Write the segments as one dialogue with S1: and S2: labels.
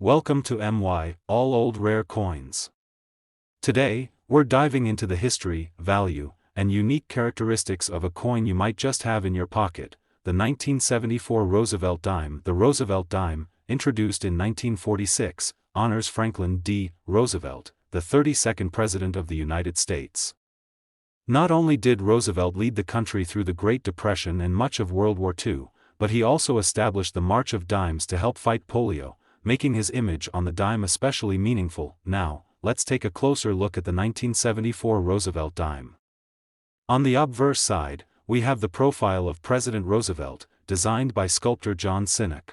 S1: Welcome to MY, All Old Rare Coins. Today, we're diving into the history, value, and unique characteristics of a coin you might just have in your pocket, the 1974 Roosevelt Dime. The Roosevelt Dime, introduced in 1946, honors Franklin D. Roosevelt, the 32nd President of the United States. Not only did Roosevelt lead the country through the Great Depression and much of World War II, but he also established the March of Dimes to help fight polio, making his image on the dime especially meaningful. Now, let's take a closer look at the 1974 Roosevelt Dime. On the obverse side, we have the profile of President Roosevelt, designed by sculptor John Sinek.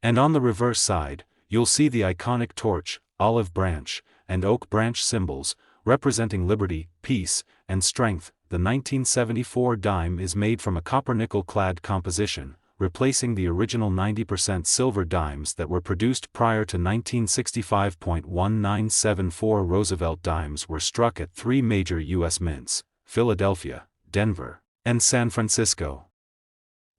S1: And on the reverse side, you'll see the iconic torch, olive branch, and oak branch symbols, representing liberty, peace, and strength. The 1974 dime is made from a copper-nickel-clad composition, replacing the original 90% silver dimes that were produced prior to 1965. 1974 Roosevelt dimes were struck at three major U.S. mints: Philadelphia, Denver, and San Francisco.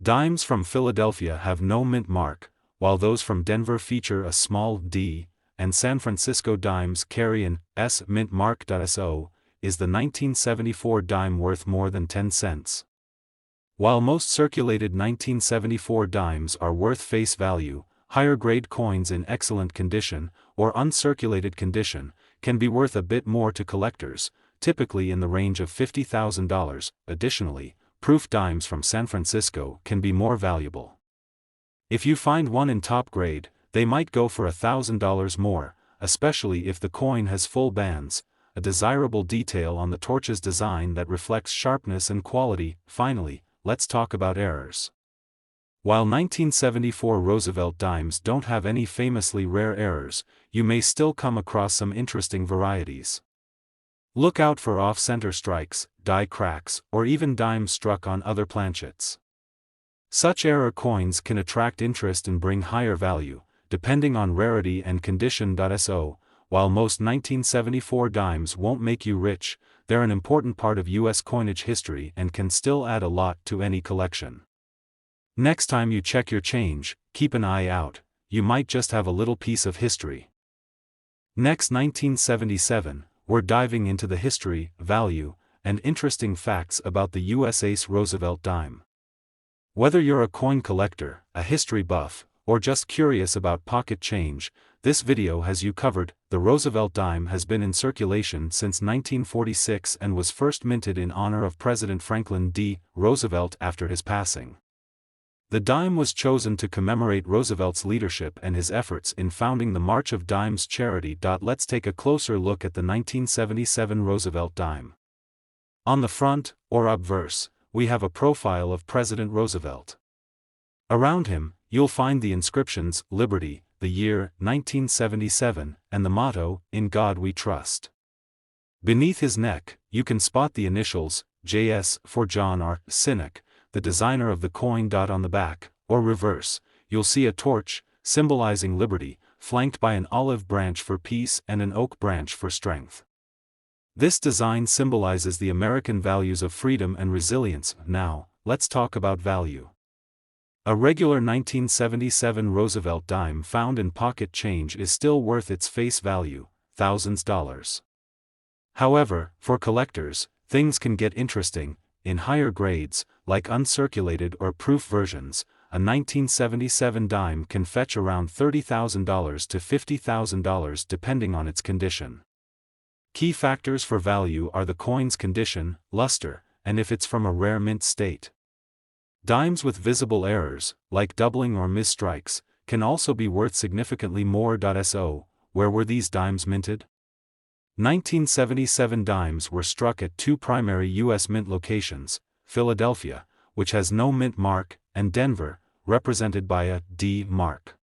S1: Dimes from Philadelphia have no mint mark, while those from Denver feature a small D, and San Francisco dimes carry an S mint mark. So, is the 1974 dime worth more than 10 cents? While most circulated 1974 dimes are worth face value, higher-grade coins in excellent condition, or uncirculated condition, can be worth a bit more to collectors, typically in the range of $50,000. Additionally, proof dimes from San Francisco can be more valuable. If you find one in top grade, they might go for $1,000 more, especially if the coin has full bands, a desirable detail on the torch's design that reflects sharpness and quality. Finally, let's talk about errors. While 1974 Roosevelt dimes don't have any famously rare errors, you may still come across some interesting varieties. Look out for off-center strikes, die cracks, or even dimes struck on other planchets. Such error coins can attract interest and bring higher value, depending on rarity and condition. So, while most 1974 dimes won't make you rich, they're an important part of U.S. coinage history and can still add a lot to any collection. Next time you check your change, keep an eye out, you might just have a little piece of history. Next, 1977, we're diving into the history, value, and interesting facts about the U.S. Ace Roosevelt dime. Whether you're a coin collector, a history buff, or just curious about pocket change, this video has you covered. The Roosevelt dime has been in circulation since 1946 and was first minted in honor of President Franklin D. Roosevelt after his passing. The dime was chosen to commemorate Roosevelt's leadership and his efforts in founding the March of Dimes charity. Let's take a closer look at the 1977 Roosevelt dime. On the front, or obverse, we have a profile of President Roosevelt. Around him, you'll find the inscriptions, Liberty, the year, 1977, and the motto, In God We Trust. Beneath his neck, you can spot the initials, JS, for John R. Sinek, the designer of the coin. On the back, or reverse, you'll see a torch, symbolizing liberty, flanked by an olive branch for peace and an oak branch for strength. This design symbolizes the American values of freedom and resilience. Now, let's talk about value. A regular 1977 Roosevelt dime found in pocket change is still worth its face value, thousands of dollars. However, for collectors, things can get interesting. In higher grades, like uncirculated or proof versions, a 1977 dime can fetch around $30,000 to $50,000 depending on its condition. Key factors for value are the coin's condition, luster, and if it's from a rare mint state. Dimes with visible errors, like doubling or misstrikes, can also be worth significantly more. So, where were these dimes minted? 1977 dimes were struck at two primary U.S. mint locations: Philadelphia, which has no mint mark, and Denver, represented by a D mark.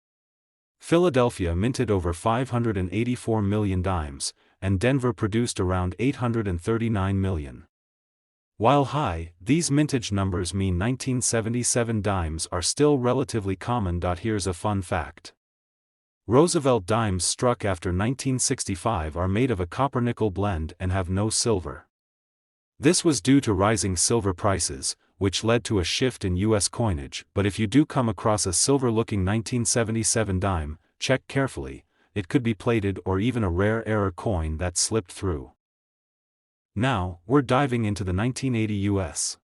S1: Philadelphia minted over 584 million dimes, and Denver produced around 839 million. While high, these mintage numbers mean 1977 dimes are still relatively common. Here's a fun fact. Roosevelt dimes struck after 1965 are made of a copper-nickel blend and have no silver. This was due to rising silver prices, which led to a shift in U.S. coinage. But if you do come across a silver-looking 1977 dime, check carefully, it could be plated or even a rare error coin that slipped through. Now, we're diving into the 1980 US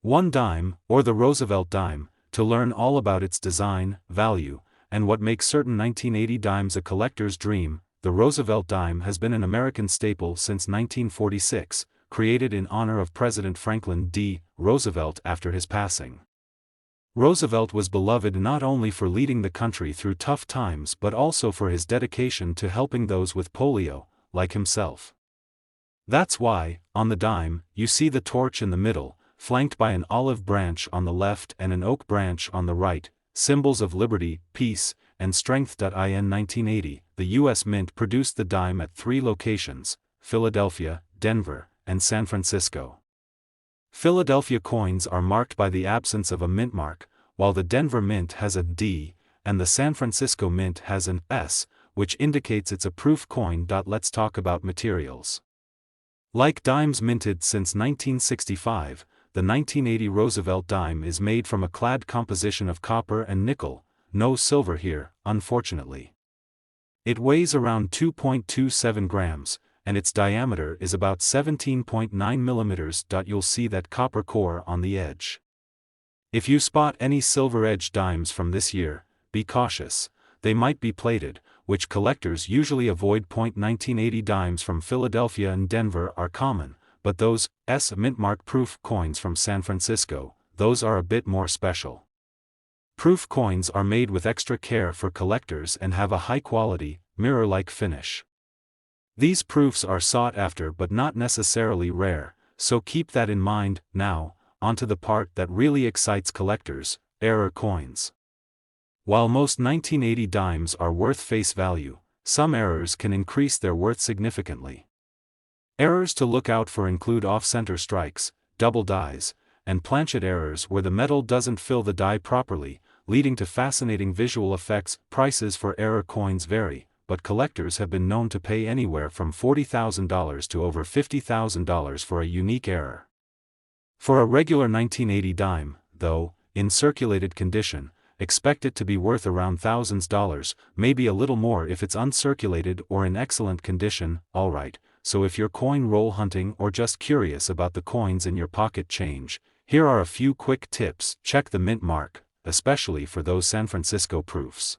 S1: $1 dime, or the Roosevelt dime, to learn all about its design, value, and what makes certain 1980 dimes a collector's dream. The Roosevelt dime has been an American staple since 1946, created in honor of President Franklin D. Roosevelt after his passing. Roosevelt was beloved not only for leading the country through tough times but also for his dedication to helping those with polio, like himself. That's why, on the dime, you see the torch in the middle, flanked by an olive branch on the left and an oak branch on the right, symbols of liberty, peace, and strength. In 1980, the U.S. Mint produced the dime at 3 locations: Philadelphia, Denver, and San Francisco. Philadelphia coins are marked by the absence of a mint mark, while the Denver Mint has a D, and the San Francisco Mint has an S, which indicates it's a proof coin. Let's talk about materials. Like dimes minted since 1965, the 1980 Roosevelt dime is made from a clad composition of copper and nickel, no silver here, unfortunately. It weighs around 2.27 grams, and its diameter is about 17.9 millimeters. You'll see that copper core on the edge. If you spot any silver-edged dimes from this year, be cautious, they might be plated, which collectors usually avoid. 1980 dimes from Philadelphia and Denver are common, but those S mint mark proof coins from San Francisco, those are a bit more special. Proof coins are made with extra care for collectors and have a high-quality, mirror-like finish. These proofs are sought after but not necessarily rare, so keep that in mind. Now, onto the part that really excites collectors: error coins. While most 1980 dimes are worth face value, some errors can increase their worth significantly. Errors to look out for include off-center strikes, double dies, and planchet errors where the metal doesn't fill the die properly, leading to fascinating visual effects. Prices for error coins vary, but collectors have been known to pay anywhere from $40,000 to over $50,000 for a unique error. For a regular 1980 dime, though, in circulated condition, expect it to be worth around thousands of dollars, maybe a little more if it's uncirculated or in excellent condition. Alright, so if you're coin roll hunting or just curious about the coins in your pocket change, here are a few quick tips. Check the mint mark, especially for those San Francisco proofs.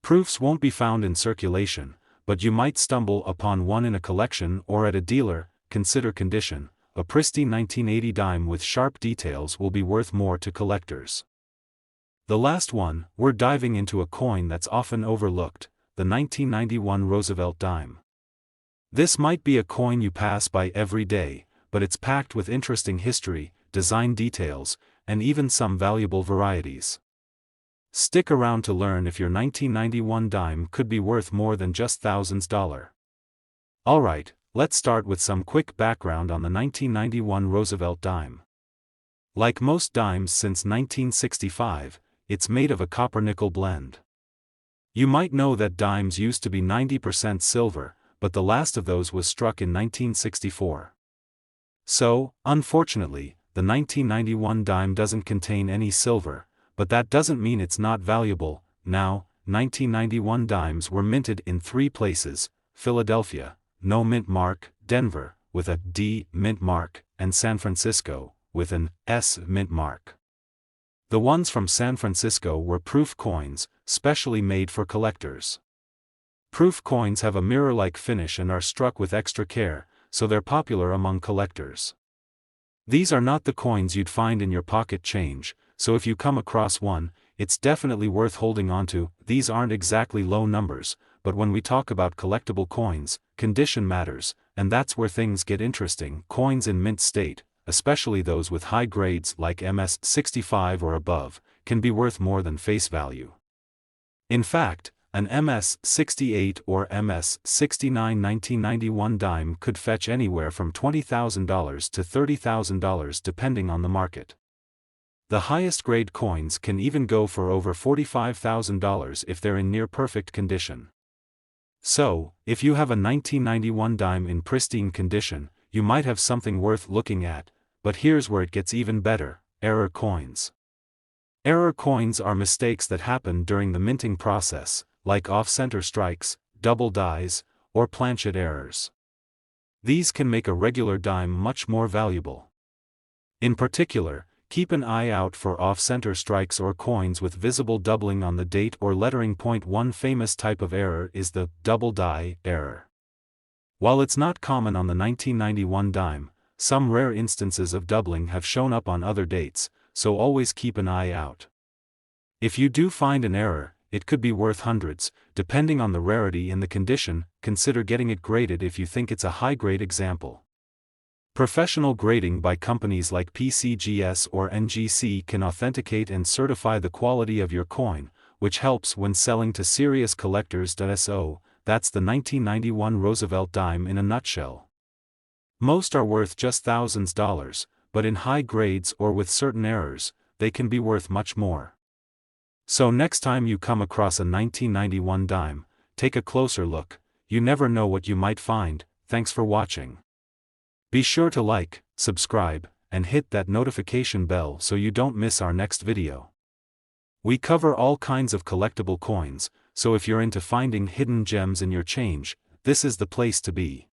S1: Proofs won't be found in circulation, but you might stumble upon one in a collection or at a dealer. Consider condition. A pristine 1980 dime with sharp details will be worth more to collectors. The last one, we're diving into a coin that's often overlooked: the 1991 Roosevelt dime. This might be a coin you pass by every day, but it's packed with interesting history, design details, and even some valuable varieties. Stick around to learn if your 1991 dime could be worth more than just thousands of dollars. Alright, let's start with some quick background on the 1991 Roosevelt dime. Like most dimes since 1965, it's made of a copper-nickel blend. You might know that dimes used to be 90% silver, but the last of those was struck in 1964. So, unfortunately, the 1991 dime doesn't contain any silver, but that doesn't mean it's not valuable. Now, 1991 dimes were minted in 3 places: Philadelphia, no mint mark; Denver, with a D mint mark; and San Francisco, with an S mint mark. The ones from San Francisco were proof coins, specially made for collectors. Proof coins have a mirror-like finish and are struck with extra care, so they're popular among collectors. These are not the coins you'd find in your pocket change, so if you come across one, it's definitely worth holding onto. These aren't exactly low numbers, but when we talk about collectible coins, condition matters, and that's where things get interesting. Coins in mint state, especially those with high grades like MS-65 or above, can be worth more than face value. In fact, an MS-68 or MS-69 1991 dime could fetch anywhere from $20,000 to $30,000 depending on the market. The highest grade coins can even go for over $45,000 if they're in near-perfect condition. So, if you have a 1991 dime in pristine condition, you might have something worth looking at. But here's where it gets even better: error coins. Error coins are mistakes that happen during the minting process, like off-center strikes, double dies, or planchet errors. These can make a regular dime much more valuable. In particular, keep an eye out for off-center strikes or coins with visible doubling on the date or lettering point. One famous type of error is the double die error. While it's not common on the 1991 dime, some rare instances of doubling have shown up on other dates, so always keep an eye out. If you do find an error, it could be worth hundreds. Depending on the rarity and the condition, consider getting it graded if you think it's a high-grade example. Professional grading by companies like PCGS or NGC can authenticate and certify the quality of your coin, which helps when selling to serious collectors. So, that's the 1991 Roosevelt dime in a nutshell. Most are worth just thousands of dollars, but in high grades or with certain errors, they can be worth much more. So next time you come across a 1991 dime, take a closer look. You never know what you might find. Thanks for watching. Be sure to like, subscribe, and hit that notification bell so you don't miss our next video. We cover all kinds of collectible coins, so if you're into finding hidden gems in your change, this is the place to be.